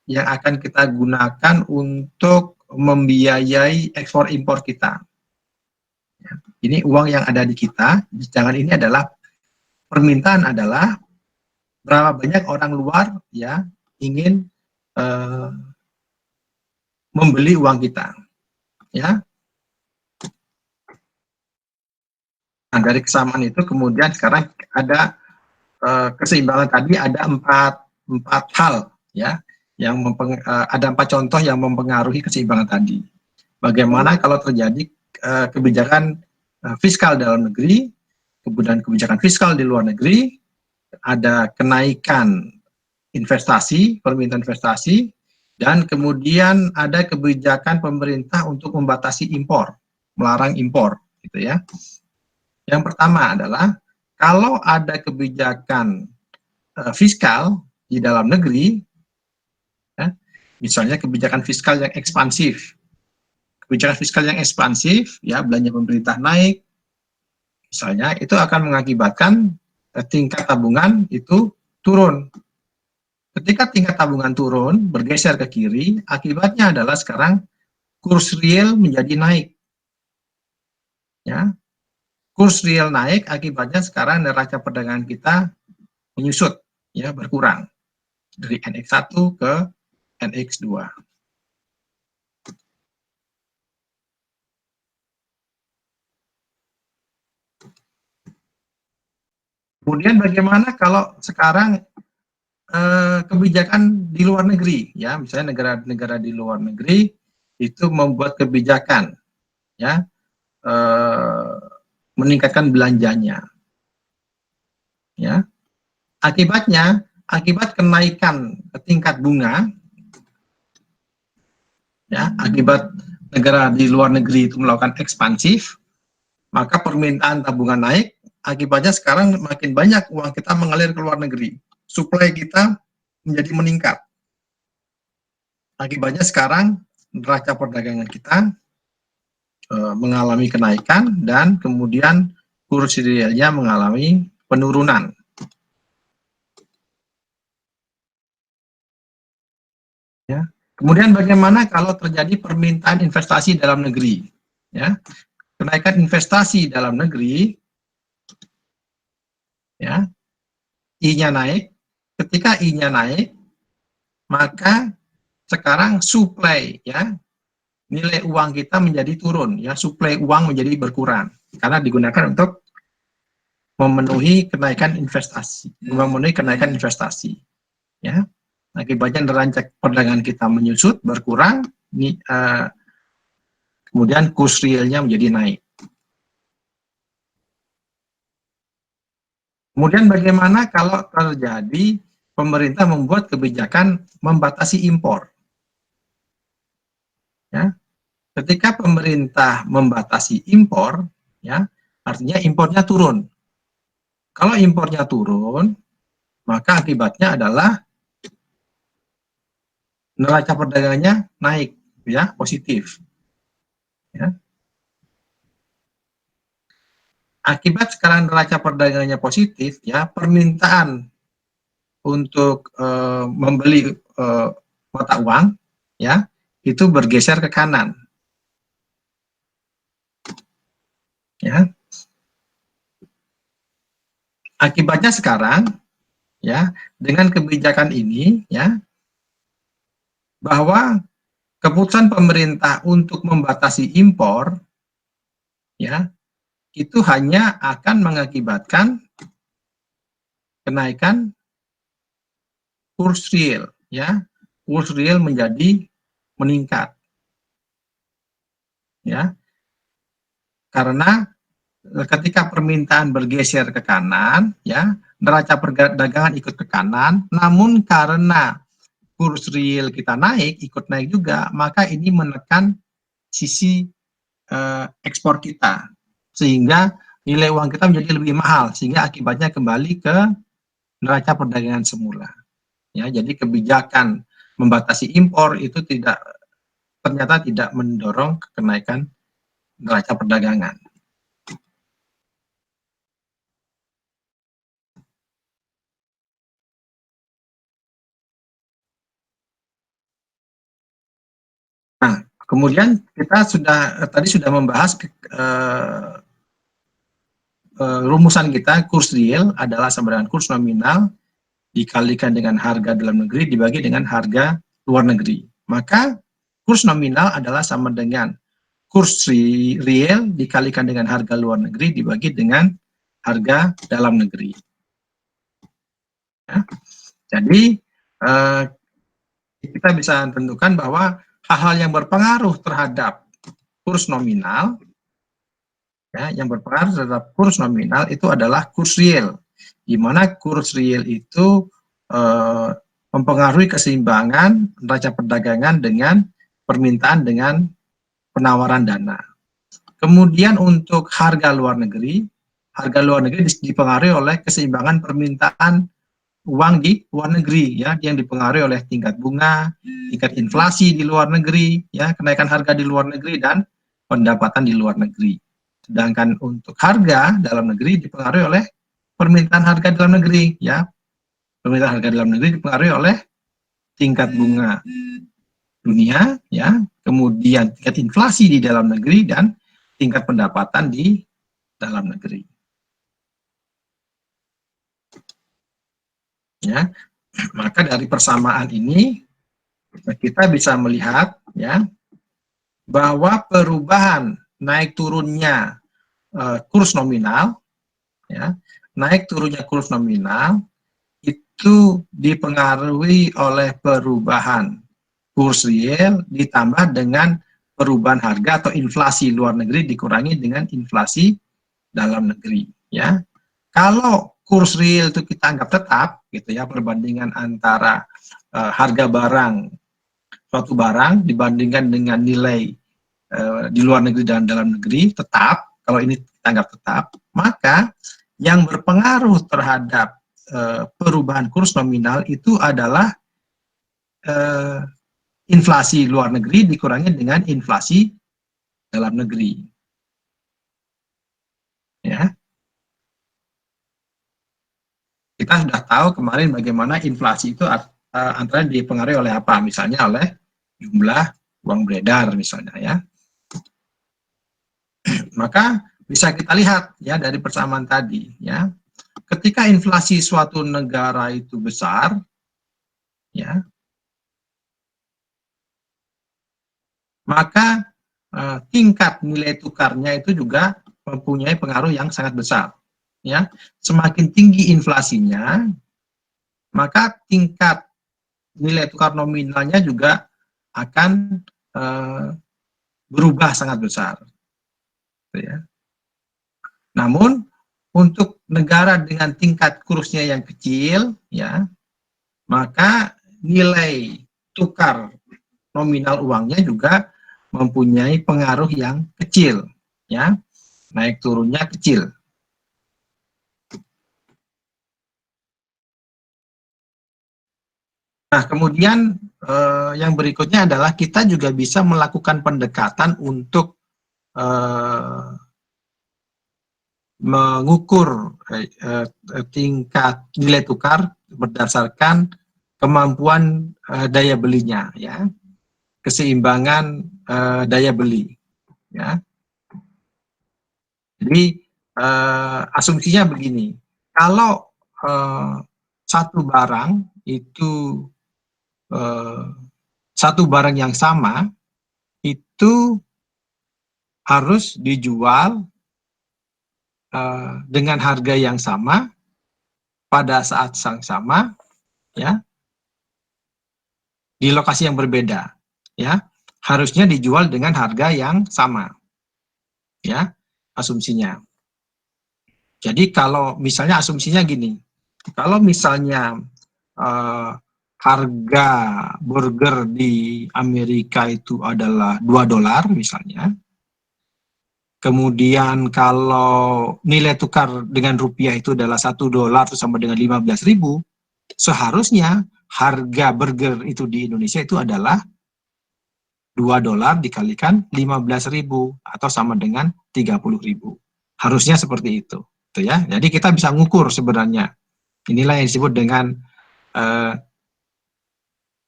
S1: yang akan kita gunakan untuk membiayai ekspor impor kita. Ini uang yang ada di kita. Jangan, ini adalah permintaan adalah berapa banyak orang luar, ya, ingin membeli uang kita, ya. Nah, dari kesamaan itu kemudian sekarang ada keseimbangan tadi, ada empat hal, ya, yang ada 4 contoh yang mempengaruhi keseimbangan tadi. Bagaimana kalau terjadi kebijakan fiskal dalam negeri, kemudian kebijakan fiskal di luar negeri, ada kenaikan investasi, permintaan investasi, dan kemudian ada kebijakan pemerintah untuk membatasi impor, melarang impor, gitu ya. Yang pertama adalah kalau ada kebijakan fiskal di dalam negeri, ya, misalnya kebijakan fiskal yang ekspansif. Kebijakan fiskal yang ekspansif, ya, belanja pemerintah naik, misalnya, itu akan mengakibatkan tingkat tabungan itu turun. Ketika tingkat tabungan turun, bergeser ke kiri, akibatnya adalah sekarang kurs real menjadi naik, ya. Kurs real naik, akibatnya sekarang neraca perdagangan kita menyusut, ya, berkurang dari NX1 ke NX2. Kemudian bagaimana kalau sekarang kebijakan di luar negeri, ya, misalnya negara-negara di luar negeri itu membuat kebijakan, ya, meningkatkan belanjanya, ya. Akibatnya, akibat kenaikan tingkat bunga, ya, akibat negara di luar negeri itu melakukan ekspansif, maka permintaan tabungan naik, akibatnya sekarang makin banyak uang kita mengalir ke luar negeri, suplai kita menjadi meningkat. Akibatnya sekarang neraca perdagangan kita mengalami kenaikan dan kemudian kurs realnya mengalami penurunan. Ya. Kemudian bagaimana kalau terjadi permintaan investasi dalam negeri? Ya. Kenaikan investasi dalam negeri, ya, I-nya naik. Ketika I-nya naik, maka sekarang supply, ya, nilai uang kita menjadi turun, ya, suplai uang menjadi berkurang karena digunakan untuk memenuhi kenaikan investasi, ya. Akibatnya neraca perdagangan kita menyusut, berkurang, kemudian kurs realnya menjadi naik. Kemudian bagaimana kalau terjadi pemerintah membuat kebijakan membatasi impor? Ya, ketika pemerintah membatasi impor, ya, artinya impornya turun. Kalau impornya turun, maka akibatnya adalah neraca perdagangannya naik, ya, positif. Ya. Akibat sekarang neraca perdagangannya positif, ya, permintaan untuk membeli mata uang, ya, itu bergeser ke kanan, ya. Akibatnya sekarang, ya, dengan kebijakan ini, ya, bahwa keputusan pemerintah untuk membatasi impor, ya, itu hanya akan mengakibatkan kenaikan kurs real, ya, kurs real menjadi meningkat, ya, karena ketika permintaan bergeser ke kanan, ya, neraca perdagangan ikut ke kanan, namun karena kurs real kita naik, ikut naik juga, maka ini menekan sisi ekspor kita, sehingga nilai uang kita menjadi lebih mahal, sehingga akibatnya kembali ke neraca perdagangan semula. Ya, jadi kebijakan membatasi impor itu ternyata tidak mendorong kenaikan neraca perdagangan. Nah, kemudian kita tadi sudah membahas rumusan kita, kurs real adalah sama dengan kurs nominal dikalikan dengan harga dalam negeri dibagi dengan harga luar negeri. Maka kurs nominal adalah sama dengan kurs real dikalikan dengan harga luar negeri dibagi dengan harga dalam negeri. Ya. Jadi kita bisa tentukan bahwa hal-hal yang berpengaruh terhadap kurs nominal, ya, yang berpengaruh terhadap kurs nominal itu adalah kurs real, di mana kurs real itu mempengaruhi keseimbangan neraca perdagangan dengan permintaan dengan penawaran dana. Kemudian untuk harga luar negeri dipengaruhi oleh keseimbangan permintaan uang di luar negeri, ya, yang dipengaruhi oleh tingkat bunga, tingkat inflasi di luar negeri, ya, kenaikan harga di luar negeri dan pendapatan di luar negeri. Sedangkan untuk harga dalam negeri dipengaruhi oleh permintaan harga dalam negeri, ya. Permintaan harga dalam negeri dipengaruhi oleh tingkat bunga dunia, ya, kemudian tingkat inflasi di dalam negeri dan tingkat pendapatan di dalam negeri. Ya, maka dari persamaan ini kita bisa melihat, ya, bahwa perubahan naik turunnya kurs nominal, ya, naik turunnya kurs nominal itu dipengaruhi oleh perubahan kurs real ditambah dengan perubahan harga atau inflasi luar negeri dikurangi dengan inflasi dalam negeri, ya. Kalau kurs real itu kita anggap tetap, gitu ya, perbandingan antara harga suatu barang dibandingkan dengan nilai di luar negeri dan dalam negeri tetap, kalau ini kita anggap tetap, maka yang berpengaruh terhadap perubahan kurs nominal itu adalah inflasi luar negeri dikurangi dengan inflasi dalam negeri. Ya. Kita sudah tahu kemarin bagaimana inflasi itu antara dipengaruhi oleh apa, misalnya oleh jumlah uang beredar misalnya, ya. Maka bisa kita lihat, ya, dari persamaan tadi, ya, ketika inflasi suatu negara itu besar, ya, maka tingkat nilai tukarnya itu juga mempunyai pengaruh yang sangat besar, ya. Semakin tinggi inflasinya, maka tingkat nilai tukar nominalnya juga akan berubah sangat besar, ya. Namun untuk negara dengan tingkat kursnya yang kecil, ya, maka nilai tukar nominal uangnya juga mempunyai pengaruh yang kecil, ya, naik turunnya kecil. Nah, kemudian yang berikutnya adalah kita juga bisa melakukan pendekatan untuk mengukur tingkat nilai tukar berdasarkan kemampuan daya belinya, ya, keseimbangan daya beli, ya. Jadi asumsinya begini, kalau satu barang itu satu barang yang sama itu harus dijual dengan harga yang sama pada saat yang sama, ya, di lokasi yang berbeda, ya, harusnya dijual dengan harga yang sama, ya, asumsinya. Jadi kalau misalnya asumsinya gini, kalau misalnya harga burger di Amerika itu adalah $2 misalnya, kemudian kalau nilai tukar dengan rupiah itu adalah $1 sama dengan 15.000, seharusnya harga burger itu di Indonesia itu adalah $2 dikalikan 15.000 atau sama dengan 30.000. Harusnya seperti itu, ya. Jadi kita bisa ngukur sebenarnya. Inilah yang disebut dengan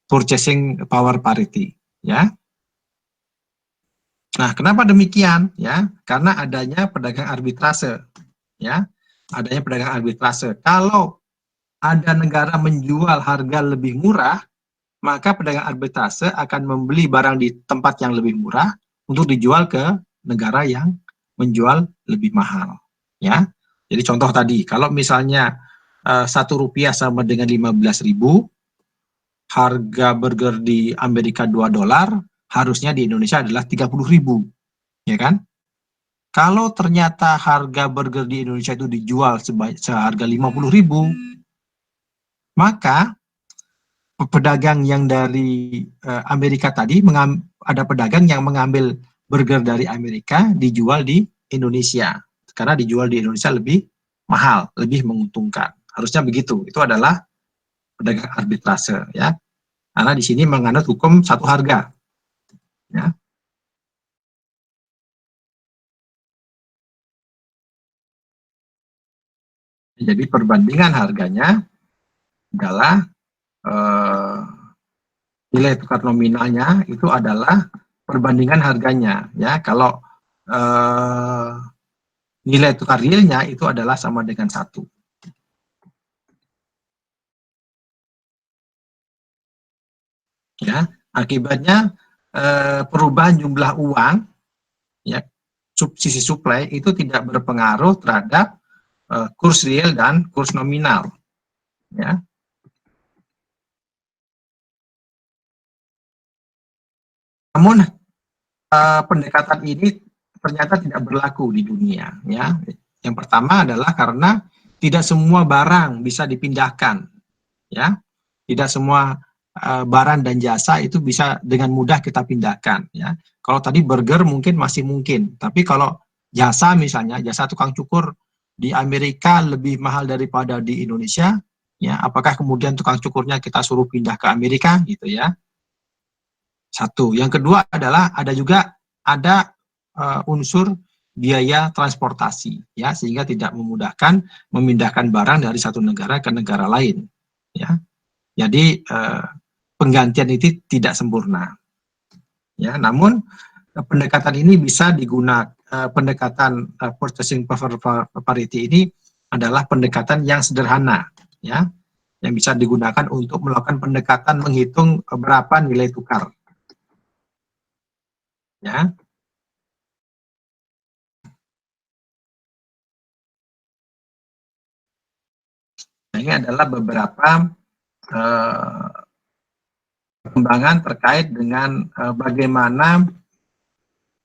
S1: purchasing power parity, ya. Nah, kenapa demikian? Ya, karena adanya pedagang arbitrase, ya, adanya pedagang arbitrase. Kalau ada negara menjual harga lebih murah, maka pedagang arbitrase akan membeli barang di tempat yang lebih murah untuk dijual ke negara yang menjual lebih mahal, ya. Jadi contoh tadi, kalau misalnya Rp1 sama dengan 15.000, harga burger di Amerika $2, harusnya di Indonesia adalah 30.000, ya kan? Kalau ternyata harga burger di Indonesia itu dijual seharga 50.000, maka pedagang yang dari Amerika tadi, ada pedagang yang mengambil burger dari Amerika dijual di Indonesia, karena dijual di Indonesia lebih mahal, lebih menguntungkan. Harusnya begitu. Itu adalah pedagang arbitrase, ya. Karena di sini menganut hukum satu harga, ya. Jadi perbandingan harganya adalah nilai tukar nominalnya itu adalah perbandingan harganya, ya. Kalau nilai tukar realnya itu adalah sama dengan 1. Ya, akibatnya perubahan jumlah uang, ya, sisi supply itu tidak berpengaruh terhadap kurs real dan kurs nominal, ya. Namun pendekatan ini ternyata tidak berlaku di dunia, ya. Yang pertama adalah karena tidak semua barang bisa dipindahkan, ya. Tidak semua barang dan jasa itu bisa dengan mudah kita pindahkan, ya. Kalau tadi burger mungkin masih mungkin, tapi kalau jasa misalnya, jasa tukang cukur di Amerika lebih mahal daripada di Indonesia, ya, apakah kemudian tukang cukurnya kita suruh pindah ke Amerika gitu, ya. Satu. Yang kedua adalah ada unsur biaya transportasi, ya, sehingga tidak memudahkan memindahkan barang dari satu negara ke negara lain, ya. Jadi penggantian itu tidak sempurna, ya. Namun pendekatan ini bisa digunakan, pendekatan purchasing power parity ini adalah pendekatan yang sederhana, ya, yang bisa digunakan untuk melakukan pendekatan menghitung berapa nilai tukar, ya. Nah, ini adalah beberapa perkembangan terkait dengan bagaimana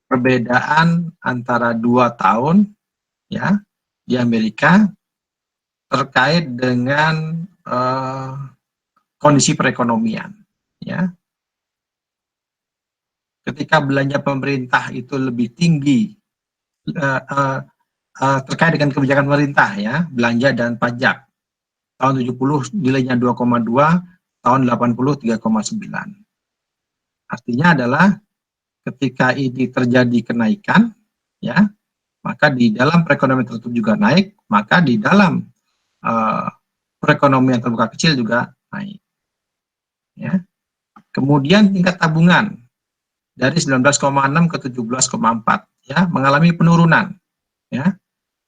S1: perbedaan antara 2 tahun, ya, di Amerika terkait dengan kondisi perekonomian. Ya, ketika belanja pemerintah itu lebih tinggi terkait dengan kebijakan pemerintah, ya, belanja dan pajak. Tahun 70 nilainya 2,2, tahun 80 3,9. Artinya adalah ketika ini terjadi kenaikan, ya, maka di dalam perekonomian tertutup juga naik, maka di dalam perekonomian terbuka kecil juga naik. Ya. Kemudian tingkat tabungan dari 19,6 ke 17,4, ya, mengalami penurunan. Ya.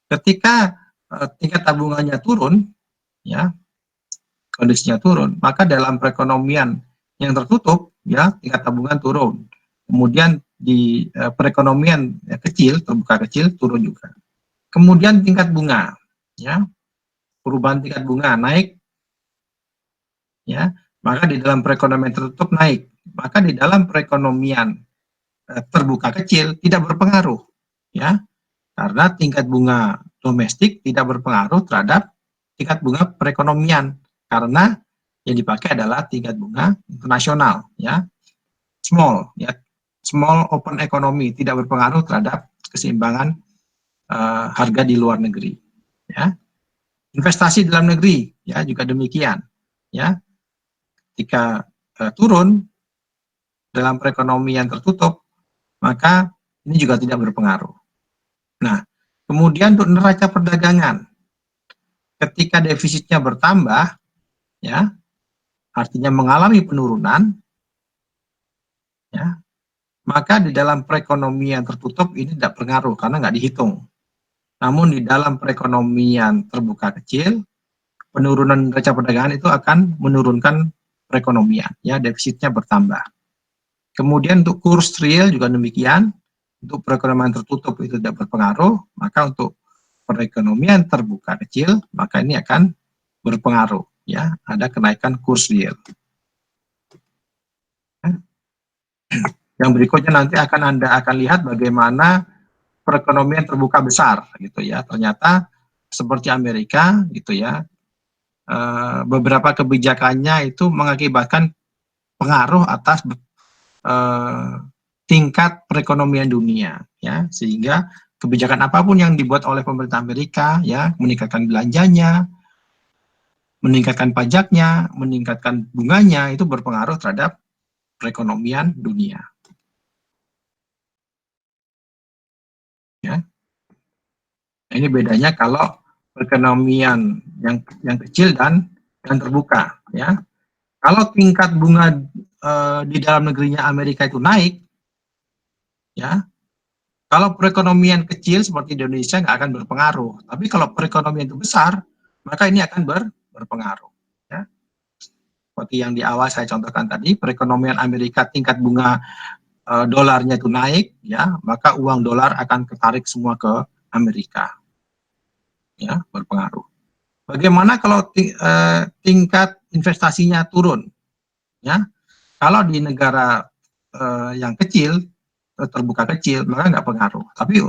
S1: Ketika tingkat tabungannya turun, ya, kondisinya turun, maka dalam perekonomian yang tertutup, ya, tingkat tabungan turun. Kemudian di perekonomian kecil, terbuka kecil, turun juga. Kemudian tingkat bunga, ya, perubahan tingkat bunga naik, ya, maka di dalam perekonomian tertutup naik, maka di dalam perekonomian terbuka kecil tidak berpengaruh, ya, karena tingkat bunga domestik tidak berpengaruh terhadap tingkat bunga perekonomian, karena yang dipakai adalah tingkat bunga internasional, ya, small, ya, small open economy, tidak berpengaruh terhadap keseimbangan harga di luar negeri, ya. Investasi dalam negeri, ya, juga demikian, ya, ketika turun dalam perekonomian tertutup, maka ini juga tidak berpengaruh. Nah, kemudian untuk neraca perdagangan, ketika defisitnya bertambah, ya, artinya mengalami penurunan, ya, maka di dalam perekonomian tertutup ini tidak berpengaruh karena nggak dihitung. Namun di dalam perekonomian terbuka kecil, penurunan neraca perdagangan itu akan menurunkan perekonomian, ya, defisitnya bertambah. Kemudian untuk kurs real juga demikian, untuk perekonomian tertutup itu tidak berpengaruh, maka untuk perekonomian terbuka kecil, maka ini akan berpengaruh, ya, ada kenaikan kurs real. Yang berikutnya nanti Anda akan lihat bagaimana perekonomian terbuka besar, gitu ya. Ternyata seperti Amerika, gitu ya, beberapa kebijakannya itu mengakibatkan pengaruh atas tingkat perekonomian dunia, ya, sehingga kebijakan apapun yang dibuat oleh pemerintah Amerika, ya, meningkatkan belanjanya, meningkatkan pajaknya, meningkatkan bunganya, itu berpengaruh terhadap perekonomian dunia. Ya. Nah, ini bedanya kalau perekonomian yang kecil dan terbuka, ya. Kalau tingkat bunga di dalam negerinya Amerika itu naik, ya, kalau perekonomian kecil seperti Indonesia nggak akan berpengaruh. Tapi kalau perekonomian itu besar, maka ini akan berpengaruh. Ya. Seperti yang di awal saya contohkan tadi, perekonomian Amerika tingkat bunga dolarnya itu naik, ya, maka uang dolar akan ketarik semua ke Amerika, ya, berpengaruh. Bagaimana kalau tingkat investasinya turun, ya? Kalau di negara yang kecil, terbuka kecil, maka nggak pengaruh. Tapi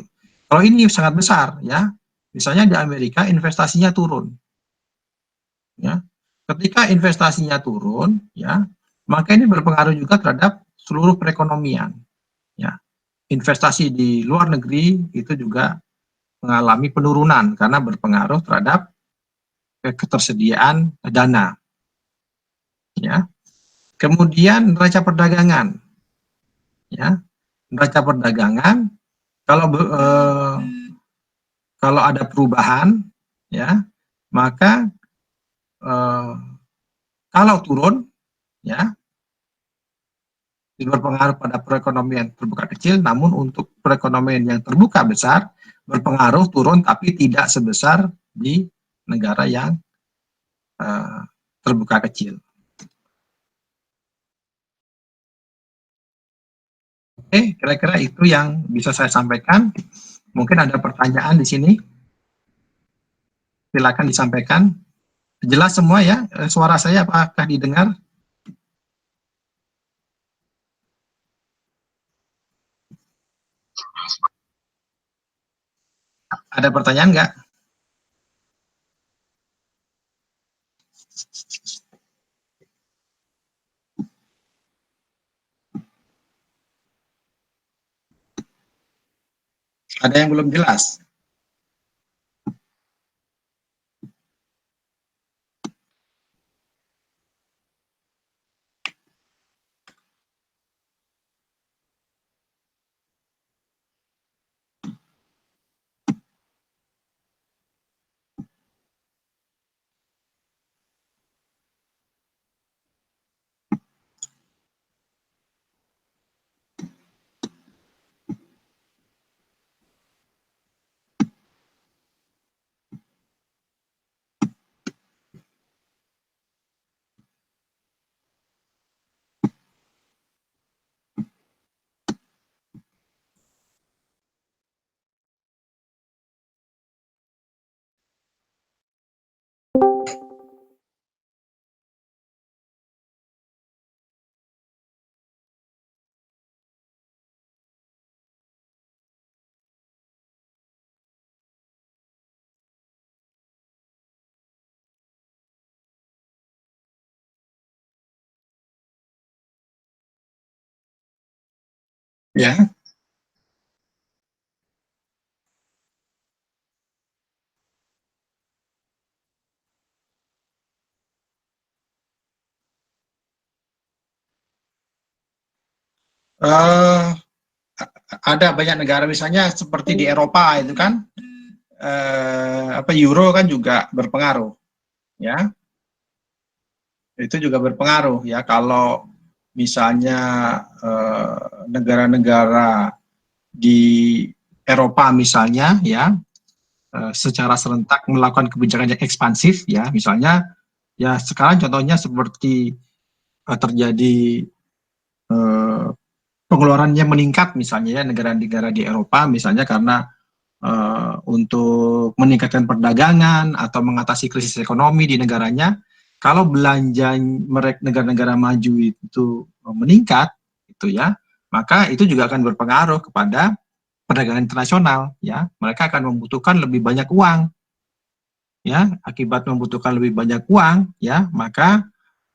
S1: kalau ini sangat besar, ya, misalnya di Amerika investasinya turun, ya. Ketika investasinya turun, ya, maka ini berpengaruh juga terhadap seluruh perekonomian, ya. Investasi di luar negeri itu juga mengalami penurunan karena berpengaruh terhadap ketersediaan dana, ya. Kemudian neraca perdagangan, ya, neraca perdagangan kalau kalau ada perubahan, ya, maka kalau turun, ya, berpengaruh pada perekonomian terbuka kecil, namun untuk perekonomian yang terbuka besar berpengaruh turun tapi tidak sebesar di negara yang terbuka kecil. Oke, kira-kira itu yang bisa saya sampaikan. Mungkin ada pertanyaan di sini. Silakan disampaikan. Jelas semua ya? Suara saya apakah didengar? Ada pertanyaan nggak? Ada yang belum jelas? Ya. Uh, ada banyak negara misalnya seperti di Eropa itu kan apa euro kan juga berpengaruh ya, itu juga berpengaruh ya kalau misalnya negara-negara di Eropa misalnya ya secara serentak melakukan kebijakan yang ekspansif ya misalnya ya sekarang contohnya seperti terjadi eh, pengeluarannya meningkat misalnya ya negara-negara di Eropa misalnya karena untuk meningkatkan perdagangan atau mengatasi krisis ekonomi di negaranya, kalau belanja mereka negara-negara maju itu meningkat, itu ya, maka itu juga akan berpengaruh kepada perdagangan internasional, ya. Mereka akan membutuhkan lebih banyak uang, ya. Akibat membutuhkan lebih banyak uang, ya, maka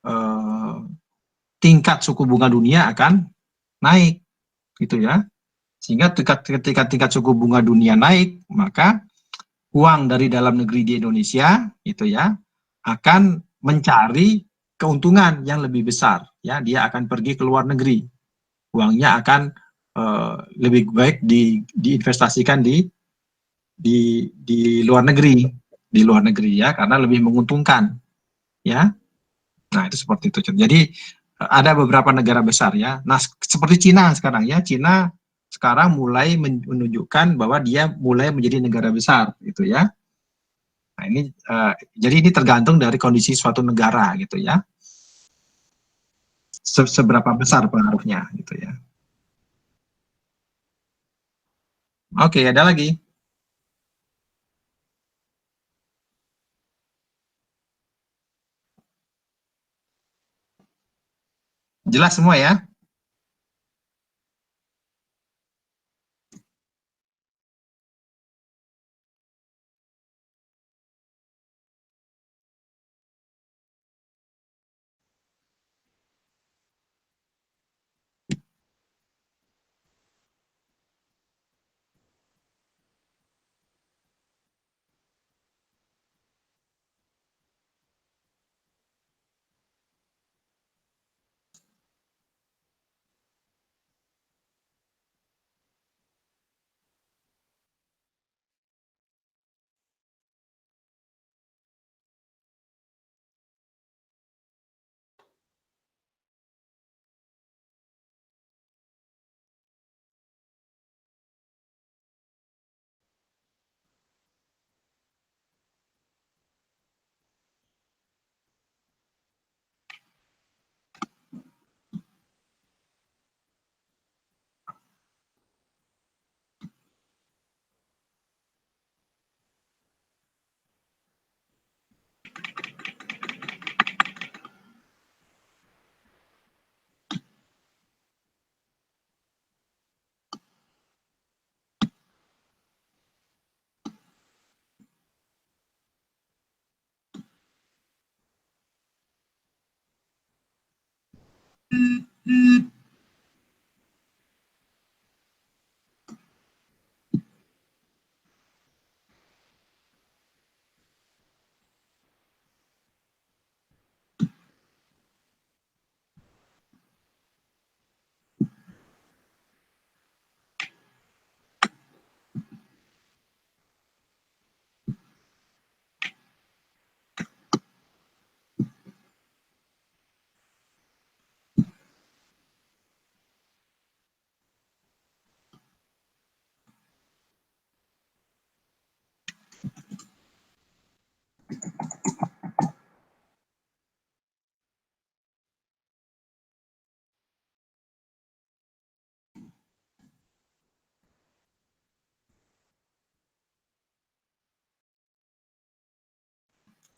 S1: eh, tingkat suku bunga dunia akan naik, gitu ya. Sehingga ketika tingkat suku bunga dunia naik, maka uang dari dalam negeri di Indonesia itu ya akan mencari keuntungan yang lebih besar ya dia akan pergi ke luar negeri uangnya akan lebih baik diinvestasikan di luar negeri ya karena lebih menguntungkan ya nah itu seperti itu jadi ada beberapa negara besar ya nah seperti Cina sekarang ya Cina sekarang mulai menunjukkan bahwa dia mulai menjadi negara besar gitu ya. Nah, ini jadi ini tergantung dari kondisi suatu negara gitu ya. Seberapa besar pengaruhnya gitu ya. Oke, ada lagi. Jelas semua ya?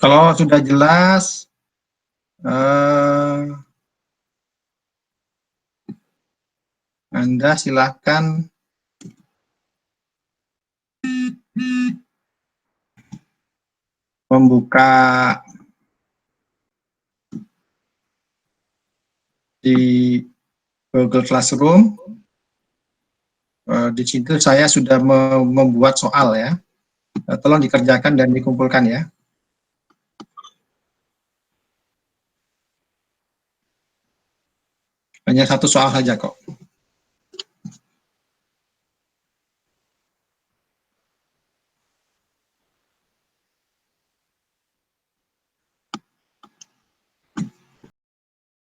S1: Kalau sudah jelas, Anda silahkan membuka di Google Classroom. Di situ saya sudah membuat soal ya. Tolong dikerjakan dan dikumpulkan ya. Hanya satu soal saja kok.